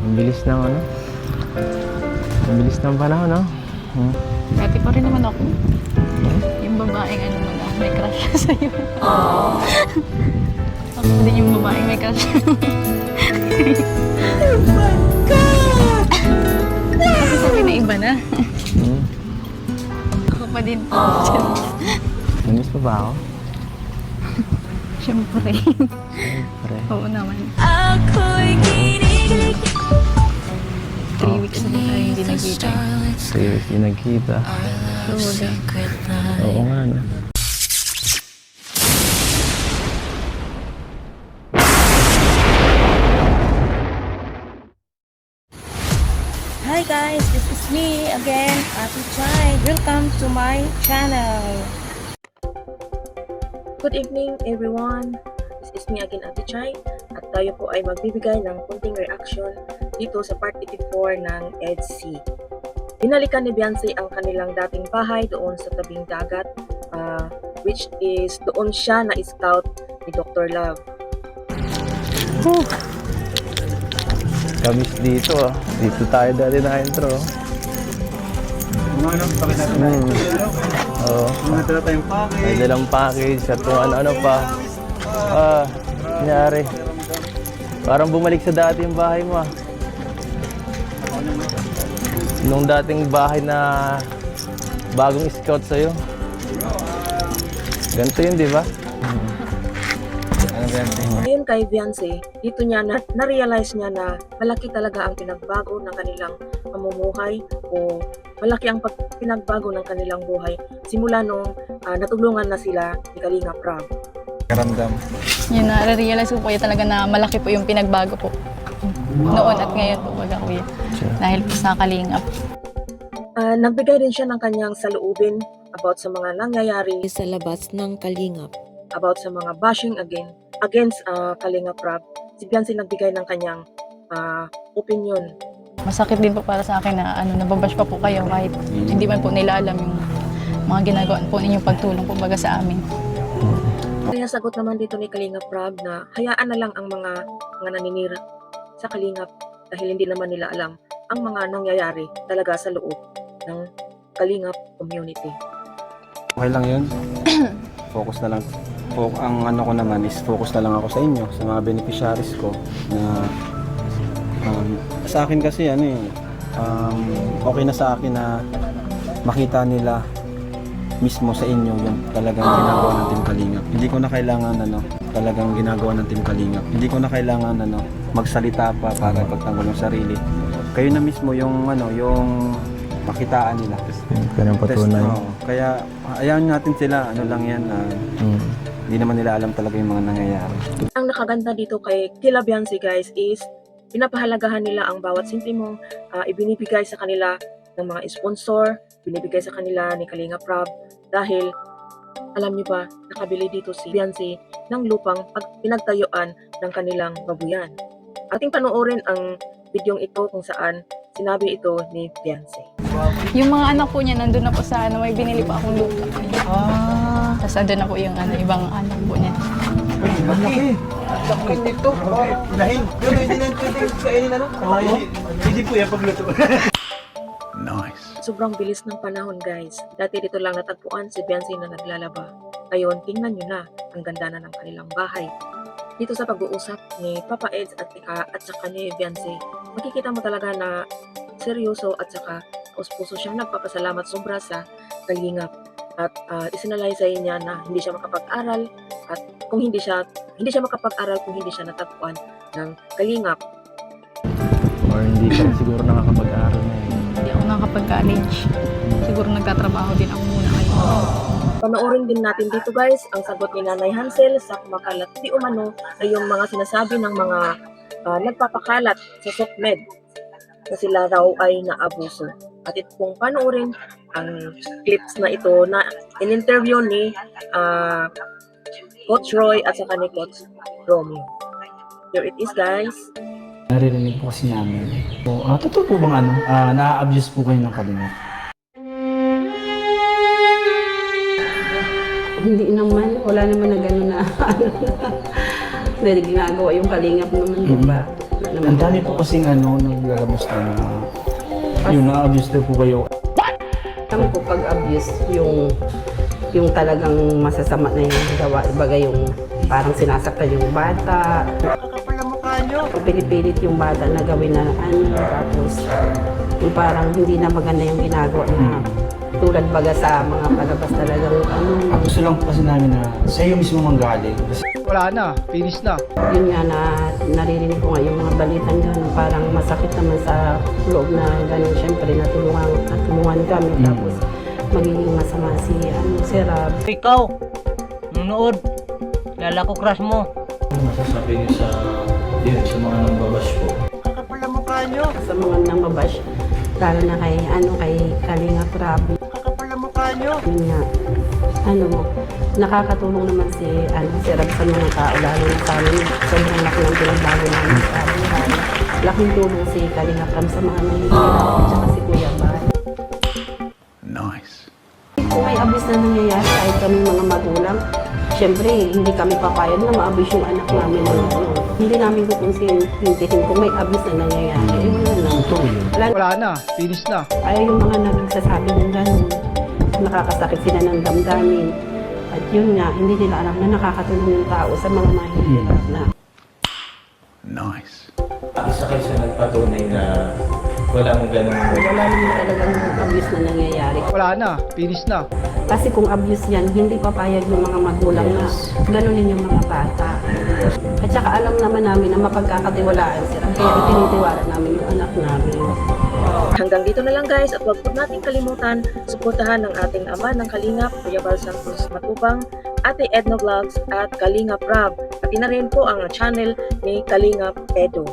Ang bilis ng ano? Ang bilis ng panahon, no? Dati pa rin naman ako. Yung babaeng ano mo na, may crush siya sa'yo. Ako din yung babaeng may crush siya. Oh my God! Kasi sabi na iba na. Ako pa din. Namiss pa ba ako? Siyempre. Siyempre. Oo naman. Ako'y kinikilig. 3 weeks na tayo hindi nagkita. 3 weeks yung nagkita. Oo nga na. Hi guys, this is me again, Ate Chai. Welcome to my channel. Good evening everyone. This is me again, Ate Chai. At tayo po ay magbibigay ng kunting reaction dito sa part 84 ng EDC. Binalikan ni Beyonce ang kanilang dating bahay doon sa tabing dagat, which is doon siya na-scout ni Dr. Love. Kamis dito, ah. Dito tayo dati na intro. Ano, pakita natin Oo. mga dala tayong package. May dalang package at kung ano-ano pa. Nangyari. Parang bumalik sa dati yung bahay mo, ah. Nung dating bahay na bagong scout sa'yo. Ganito yun, di ba? Ano ganito? Ngayon kay Beyonce, dito niya na-realize niya na malaki talaga ang pinagbago ng kanilang pamumuhay o malaki ang pinagbago ng kanilang buhay simula nung natulungan na sila ni Kalinga Prab. Karamdam. Yun na, realize ko po yun talaga na malaki po yung pinagbago po. Noon at ngayon po, baga kuya. Dahil po sa Kalingap. Nagbigay din siya ng kanyang saloobin about sa mga nangyayari sa labas ng Kalingap. about sa mga bashing against Kalinga Prab. Si Beyonce nagbigay ng kanyang opinion. Masakit din po para sa akin na nababash pa po kayo kahit hindi man po nila alam yung mga ginagawa po ninyong pagtulong po baga sa amin. Kaya sagot naman dito ni Kalinga Prab na hayaan na lang ang mga naninira sa Kalingap dahil hindi naman nila alam ang mga nangyayari talaga sa loob ng Kalingap community. Okay lang yun. Focus na lang. Ang ano ko naman is focus na lang ako sa inyo, sa mga beneficiaries ko na sa akin kasi okay na sa akin na makita nila mismo sa inyo yung talagang ginagawa ng Team Kalingap. Hindi ko na kailangan talagang ginagawa ng Team Kalingap. Hindi ko na kailangan magsalita pa para ipagtanggol yung sarili. Kayo na mismo yung yung makitaan nila. Ganun patunay. Kaya ayaw natin sila, lang yan, hindi naman nila alam talaga yung mga nangyayari. Ang nakaganda dito kay Kila Beyonce guys is pinapahalagahan nila ang bawat sentimong ibinibigay sa kanila ng mga sponsor, binibigay sa kanila ni Kalinga Prab dahil alam niyo ba, nakabili dito si Beyonce ng lupang pinagtayuan ng kanilang babuyan. Ating panoorin ang videong ito kung saan sinabi ito ni Beyonce. Yung mga anak po niya nandun na po sa may binili po akong lupa. Tapos andun na po yung ibang anak po niya. Malaki. Laki nito. Ilahin. Pero hindi na pwede kainin Hindi po yan pagluto. Nice. Sobrang bilis ng panahon guys. Dati dito lang natagpuan si Beyonce na naglalaba. Ngayon, tingnan nyo na ang ganda na ng kanilang bahay. Dito sa pag-uusap ni Papa Eds at saka ni Beyonce, makikita mo talaga na seryoso at saka puso siyang nagpapasalamat sobra sa Kalingap. At isinalaysay niya na hindi siya makapag-aral at kung hindi siya makapag-aral kung hindi siya natagpuan ng Kalingap. Or hindi ka rin siguro nakakapag-aral na yun. Hindi ako nakapag-college. Siguro nagtatrabaho din ako muna ngayon. Panoorin din natin dito guys ang sagot ni Nanay Hansel sa kumakalat di umano ay yung mga sinasabi ng mga nagpapakalat sa SOCMED na sila raw ay naabuso. At itong panoorin ang clips na ito na in-interview ni Coach Roy at saka ni Coach Romeo. Here it is guys. Naririnig po kasi namin. So, totoo po bang na-abuse po kayo ng Kalingap? Hindi naman, wala naman na gano'n na dahil ginagawa yung Kalingap naman, di ba? Na Ang dami po kasing naglalabas na yun, na-abuse daw po kayo. Alam ko pag abuse, yung talagang masasama na yung gawa, ibaga yung parang sinasaktan yung bata. Pinipilit yung bata na gawin na tapos yung parang hindi na maganda yung ginagawa na tulad baga sa mga palabas talagang Ang gusto lang po kasi namin na sa iyo mismo manggaling. Wala na, finish na. yun nga na naririnig ko nga yung mga balitang gano'n, parang masakit naman sa loob na gano'n. Siyempre natulungan kami tapos magiging masama si Rab. Ikaw, nunood, lala ko crush mo. Ano masasabi niyo sa mga nambabash po? Sa mga nang mabash, lalo na kay Kalinga Rab. Yun nga, nakakatulong naman si Rab sa mga tao, lalo na sa amin. Sobrang laki ng pinagbago namin sa amin. Laking tulong si Kalinga Rab sa mga nangyayari at saka si Kuya Bal. Nice. Kung may abuse na nangyayari kahit kami mga magulang, syempre hindi kami papayag na ma-abuse yung anak namin. Hindi namin kukonsintihin kung may abuse na nangyayari. Wala na. Wala na, finish na. Ayaw yung mga nagsasabi ng gano'n. Nakakasakit sila ng damdamin. At yun nga, hindi nila alam na nakakatulong yung tao sa mga mahihirap na. Nice. Isa kayo sa nagpatunay na walang ganun. Wala naman talagang abuse na nangyayari. Wala na, finish na. Kasi kung abuse yan, hindi papayag ng mga magulang na ganunin yung mga bata. At saka alam naman namin na mapagkakatiwalaan sila. Kaya itinitiwala namin yung anak namin. Hanggang dito na lang guys at huwag po natin kalimutan suportahan ng ating ama ng Kalingap, Kuya Bal Santos Matubang, Ate Edna Vlogs at Kalingap Rab. Pati na rin po ang channel ni Kalingap Edo.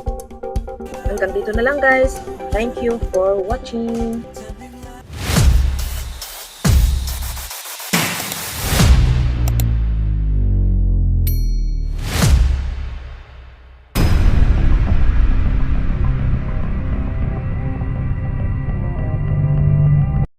Hanggang dito na lang guys. Thank you for watching.